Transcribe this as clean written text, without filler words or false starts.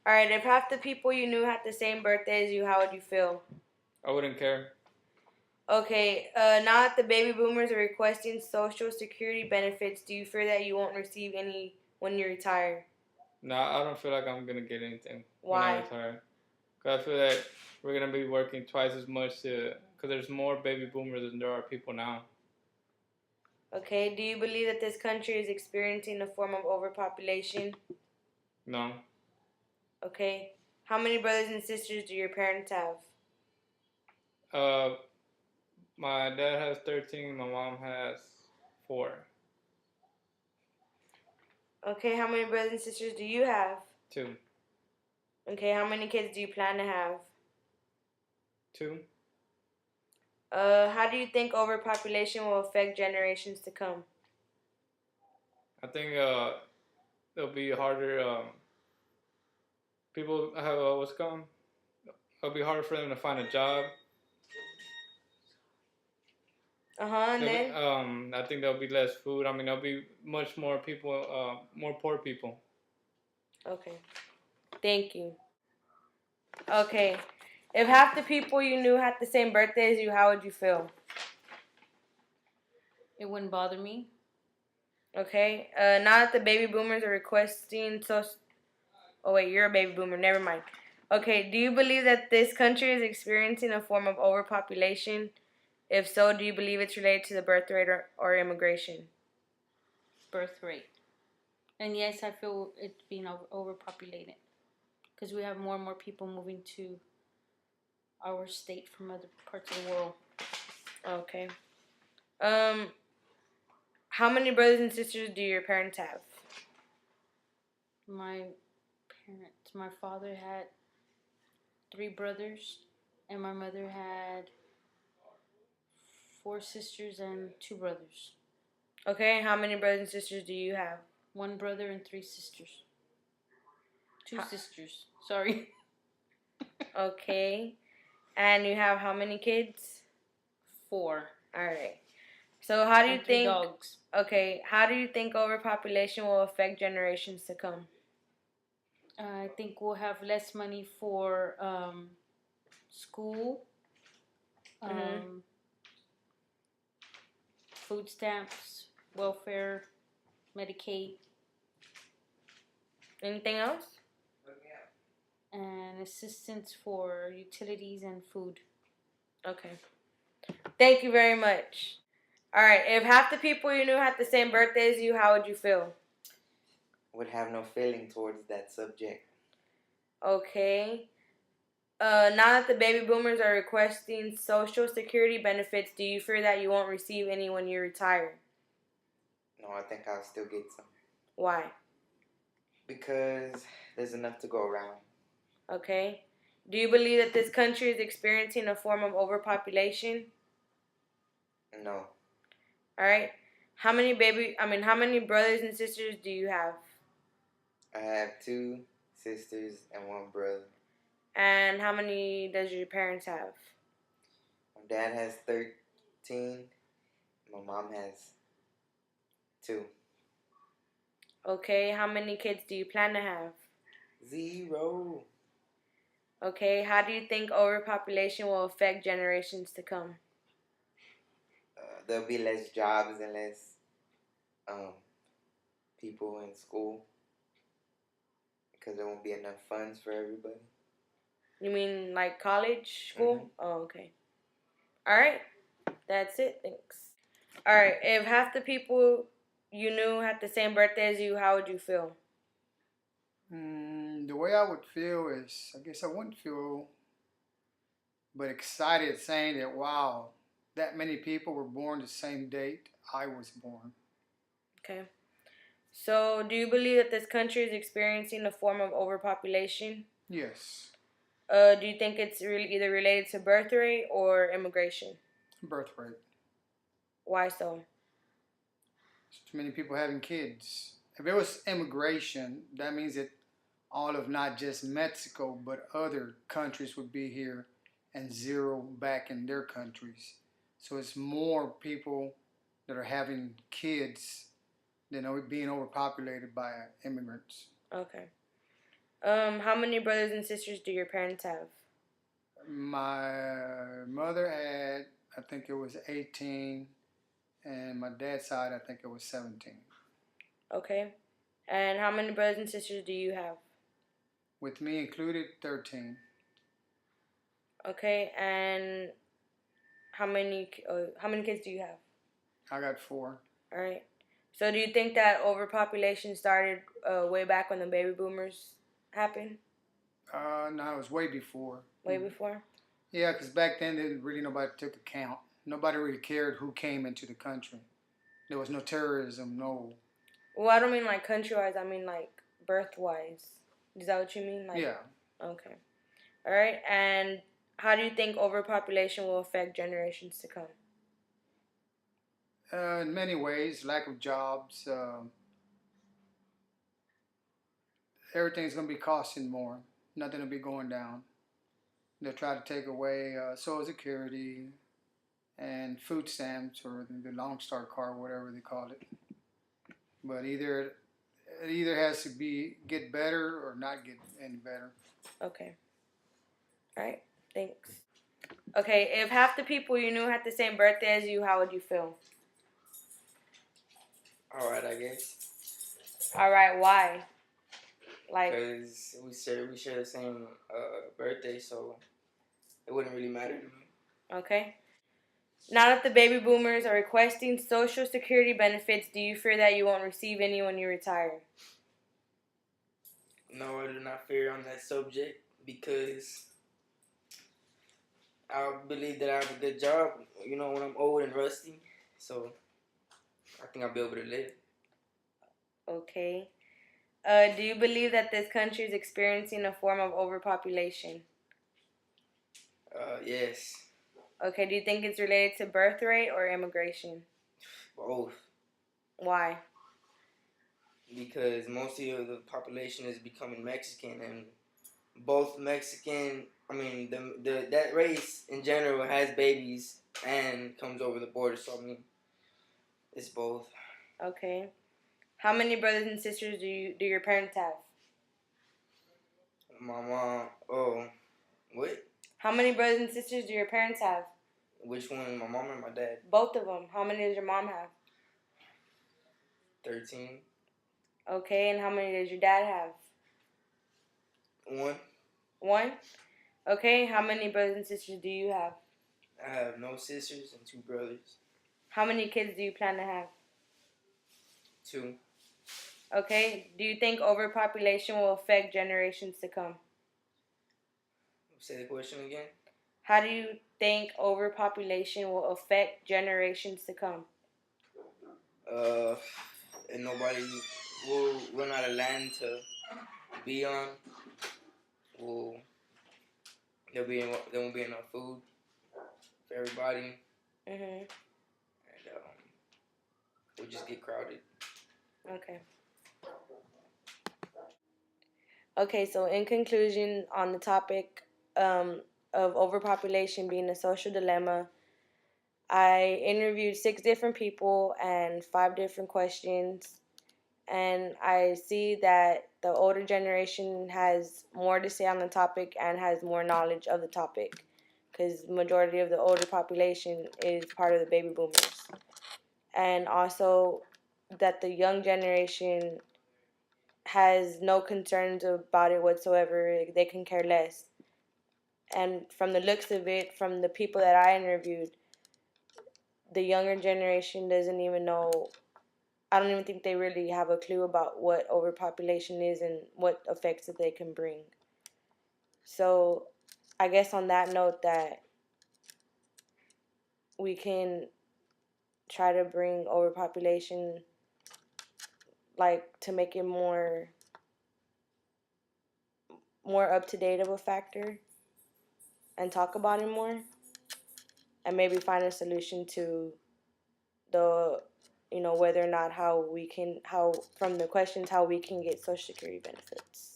Alright, if half the people you knew had the same birthday as you, how would you feel? I wouldn't care. Okay, now that the baby boomers are requesting Social Security benefits, do you fear that you won't receive any when you retire? No, I don't feel like I'm gonna get anything when I Why? retire. Cause I feel like we're gonna be working twice as much cause there's more baby boomers than there are people now. Okay, do you believe that this country is experiencing a form of overpopulation? No. Okay, how many brothers and sisters do your parents have? Uh, my dad has 13. My mom has 4. Okay, how many brothers and sisters do you have? 2. Okay, how many kids do you plan to have? 2. How do you think overpopulation will affect generations to come? I think it'll be harder. People have what's called. It'll be harder for them to find a job. And then? I think there'll be less food. I mean, there'll be much more people, more poor people. Okay, thank you. Okay, if half the people you knew had the same birthday as you, how would you feel? It wouldn't bother me. Okay, now that the baby boomers are requesting oh wait, you're a baby boomer, never mind. Okay, do you believe that this country is experiencing a form of overpopulation? If so, do you believe it's related to the birth rate or immigration? Birth rate. And yes, I feel it's being overpopulated because we have more and more people moving to our state from other parts of the world. Okay. How many brothers and sisters do your parents have? My father had 3 brothers, and my mother had 4 sisters and 2 brothers. Okay, how many brothers and sisters do you have? 1 brother and 3 sisters. 2 sisters. Sorry. Okay. And you have how many kids? 4. Alright. So how do you And 3 think dogs. Okay, how do you think overpopulation will affect generations to come? I think we'll have less money for school, food stamps, welfare, Medicaid. Anything else? And assistance for utilities and food. Okay. Thank you very much. Alright, if half the people you knew had the same birthday as you, how would you feel? Would have no feeling towards that subject. Okay. Now that the baby boomers are requesting Social Security benefits, do you fear that you won't receive any when you retire? No, I think I'll still get some. Why? Because there's enough to go around. Okay. Do you believe that this country is experiencing a form of overpopulation? No. Alright. How many brothers and sisters do you have? I have 2 sisters and 1 brother. And how many does your parents have? My dad has 13. My mom has 2. Okay, how many kids do you plan to have? 0. Okay, how do you think overpopulation will affect generations to come? There'll be less jobs and less people in school because there won't be enough funds for everybody. You mean like college, school? Oh, okay. Alright, that's it, thanks. Alright, if half the people you knew had the same birthday as you, how would you feel? The way I would feel is, I guess I wouldn't feel but excited saying that, wow, that many people were born the same date I was born. Okay. So, do you believe that this country is experiencing a form of overpopulation? Yes. Do you think it's really either related to birth rate or immigration? Birth rate. Why so? Too many people having kids. If it was immigration, that means that all of not just Mexico, but other countries would be here and 0 back in their countries. So it's more people that are having kids than being overpopulated by immigrants. Okay. How many brothers and sisters do your parents have? My mother had, I think it was 18, and my dad's side, I think it was 17. Okay. And how many brothers and sisters do you have? With me included, 13. Okay. And how many kids do you have? I got 4. All right. So do you think that overpopulation started way back when the baby boomers happened? No, it was way before. Way before? Yeah, because back then, really nobody took account. Nobody really cared who came into the country. There was no terrorism, no. Well, I don't mean like country-wise. I mean like birth-wise. Is that what you mean? Like, Yeah. okay. All right. And how do you think overpopulation will affect generations to come? In many ways, lack of jobs. Everything's going to be costing more. Nothing will be going down. They'll try to take away Social Security and food stamps or the Long Star card, whatever they call it. But it either has to get better or not get any better. Okay. All right. Thanks. Okay. If half the people you knew had the same birthday as you, how would you feel? Alright, I guess. All right. Why? Like, Because we share the same birthday, so it wouldn't really matter to me. okay. Now that the baby boomers are requesting Social Security benefits, do you fear that you won't receive any when you retire? No, I do not fear on that subject because I believe that I have a good job, when I'm old and rusty. So I think I'll be able to live. Okay. Do you believe that this country is experiencing a form of overpopulation? Yes, Okay. Do you think it's related to birth rate or immigration? both. Why? Because most of the population is becoming Mexican, and both Mexican, that race in general has babies and comes over the border. So it's both. Okay. How many brothers and sisters do your parents have? My mom. Oh, what? How many brothers and sisters do your parents have? Which one? My mom or my dad? Both of them. How many does your mom have? 13. Okay. And how many does your dad have? 1. One? Okay. How many brothers and sisters do you have? I have no sisters and 2 brothers. How many kids do you plan to have? 2. Okay. Do you think overpopulation will affect generations to come? Say the question again. How do you think overpopulation will affect generations to come? And nobody will run out of land to be on. There won't be enough food for everybody, Mhm. and it'll just get crowded. Okay. Okay, so in conclusion on the topic of overpopulation being a social dilemma, I interviewed 6 different people and 5 different questions, and I see that the older generation has more to say on the topic and has more knowledge of the topic, because majority of the older population is part of the baby boomers, and also that the young generation has no concerns about it whatsoever. They can care less. And from the looks of it, from the people that I interviewed, the younger generation doesn't even know. I don't even think they really have a clue about what overpopulation is and what effects that they can bring. So I guess on that note that we can try to bring overpopulation, like, to make it more up to date of a factor and talk about it more, and maybe find a solution to the whether or not how from the questions how we can get Social Security benefits.